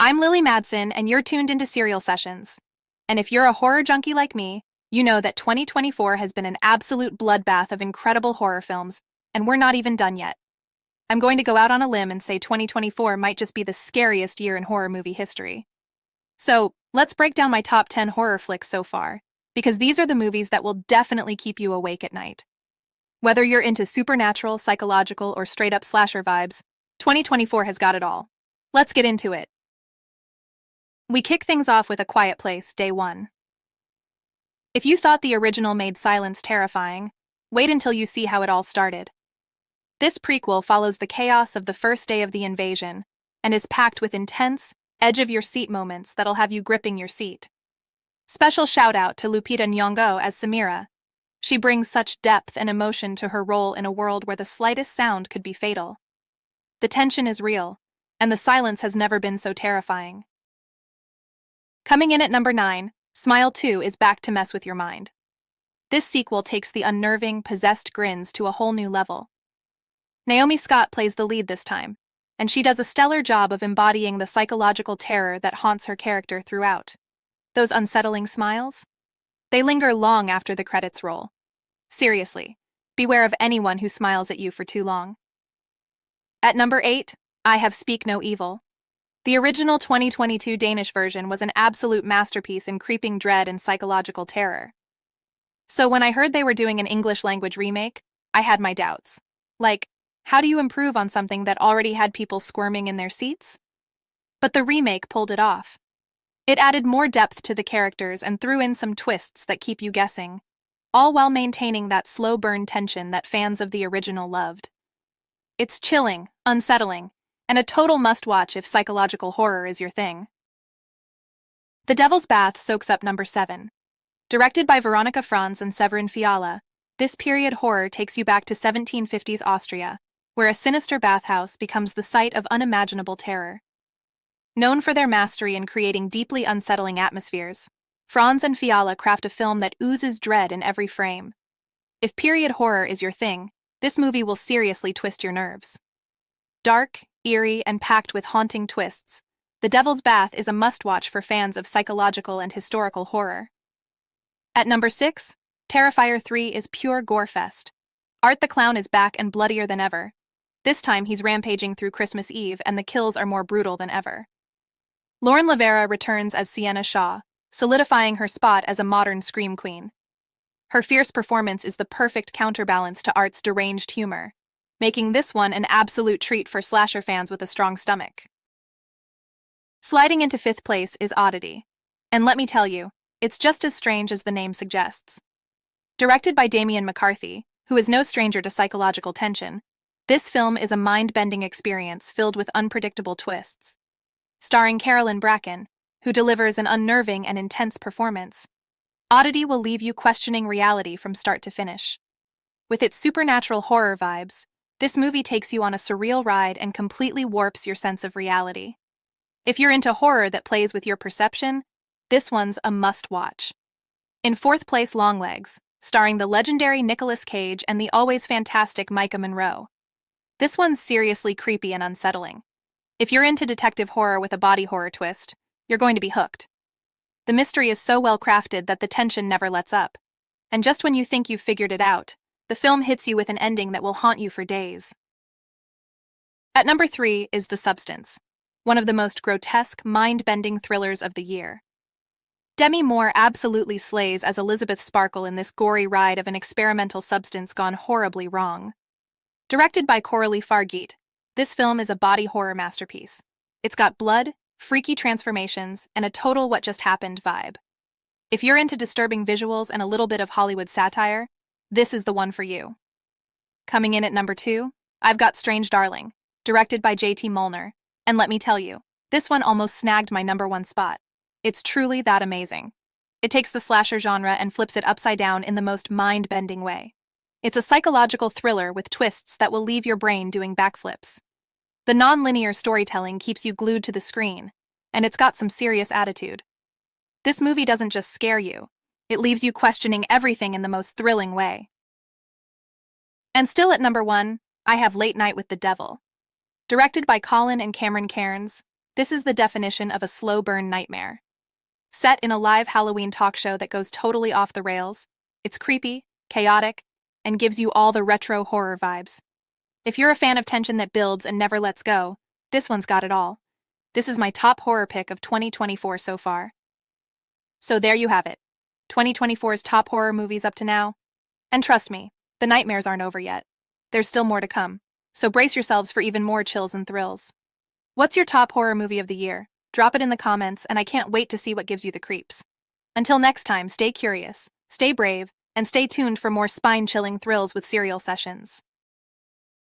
I'm Lily Madsen, and you're tuned into Serial Sessions. And if you're a horror junkie like me, you know that 2024 has been an absolute bloodbath of incredible horror films, and we're not even done yet. I'm going to go out on a limb and say 2024 might just be the scariest year in horror movie history. So, let's break down my top 10 horror flicks so far, because these are the movies that will definitely keep you awake at night. Whether you're into supernatural, psychological, or straight-up slasher vibes, 2024 has got it all. Let's get into it. We kick things off with A Quiet Place, Day 1. If you thought the original made silence terrifying, wait until you see how it all started. This prequel follows the chaos of the first day of the invasion and is packed with intense, edge-of-your-seat moments that'll have you gripping your seat. Special shout-out to Lupita Nyong'o as Samira. She brings such depth and emotion to her role in a world where the slightest sound could be fatal. The tension is real, and the silence has never been so terrifying. Coming in at number 9, Smile 2 is back to mess with your mind. This sequel takes the unnerving, possessed grins to a whole new level. Naomi Scott plays the lead this time, and she does a stellar job of embodying the psychological terror that haunts her character throughout. Those unsettling smiles? They linger long after the credits roll. Seriously, beware of anyone who smiles at you for too long. At number 8, I Have Speak No Evil. The original 2022 Danish version was an absolute masterpiece in creeping dread and psychological terror. So when I heard they were doing an English-language remake, I had my doubts. Like, how do you improve on something that already had people squirming in their seats? But the remake pulled it off. It added more depth to the characters and threw in some twists that keep you guessing, all while maintaining that slow burn tension that fans of the original loved. It's chilling, unsettling, and a total must-watch if psychological horror is your thing. The Devil's Bath soaks up number 7. Directed by Veronika Franz and Severin Fiala, this period horror takes you back to 1750s Austria, where a sinister bathhouse becomes the site of unimaginable terror. Known for their mastery in creating deeply unsettling atmospheres, Franz and Fiala craft a film that oozes dread in every frame. If period horror is your thing, this movie will seriously twist your nerves. Dark, eerie, and packed with haunting twists, The Devil's Bath is a must-watch for fans of psychological and historical horror. At number 6, Terrifier 3 is pure gore-fest. Art the Clown is back and bloodier than ever. This time he's rampaging through Christmas Eve and the kills are more brutal than ever. Lauren Lavera returns as Sienna Shaw, solidifying her spot as a modern scream queen. Her fierce performance is the perfect counterbalance to Art's deranged humor, making this one an absolute treat for slasher fans with a strong stomach. Sliding into 5th place is Oddity. And let me tell you, it's just as strange as the name suggests. Directed by Damian McCarthy, who is no stranger to psychological tension, this film is a mind-bending experience filled with unpredictable twists. Starring Carolyn Bracken, who delivers an unnerving and intense performance, Oddity will leave you questioning reality from start to finish. With its supernatural horror vibes, this movie takes you on a surreal ride and completely warps your sense of reality. If you're into horror that plays with your perception, this one's a must-watch. In 4th place, Longlegs, starring the legendary Nicolas Cage and the always fantastic Micah Monroe. This one's seriously creepy and unsettling. If you're into detective horror with a body horror twist, you're going to be hooked. The mystery is so well crafted that the tension never lets up. And just when you think you've figured it out, the film hits you with an ending that will haunt you for days. At number 3 is The Substance, one of the most grotesque, mind-bending thrillers of the year. Demi Moore absolutely slays as Elizabeth Sparkle in this gory ride of an experimental substance gone horribly wrong. Directed by Coralie Fargeet, this film is a body horror masterpiece. It's got blood, freaky transformations, and a total what just happened vibe. If you're into disturbing visuals and a little bit of Hollywood satire, this is the one for you. Coming in at number 2, I've got Strange Darling, directed by J.T. Molnar, and let me tell you, this one almost snagged my number 1 spot. It's truly that amazing. It takes the slasher genre and flips it upside down in the most mind-bending way. It's a psychological thriller with twists that will leave your brain doing backflips. The non-linear storytelling keeps you glued to the screen, and it's got some serious attitude. This movie doesn't just scare you, it leaves you questioning everything in the most thrilling way. And still at number 1, I have Late Night with the Devil. Directed by Colin and Cameron Cairns, This is the definition of a slow burn nightmare. Set in a live Halloween talk show that goes totally off the rails, it's creepy, chaotic, and gives you all the retro horror vibes. If you're a fan of tension that builds and never lets go, this one's got it all. This is my top horror pick of 2024 so far. So there you have it, 2024's top horror movies up to now. And trust me, the nightmares aren't over yet. There's still more to come, so brace yourselves for even more chills and thrills. What's your top horror movie of the year? Drop it in the comments, and I can't wait to see what gives you the creeps. Until next time, stay curious, stay brave, and stay tuned for more spine-chilling thrills with Serial Sessions.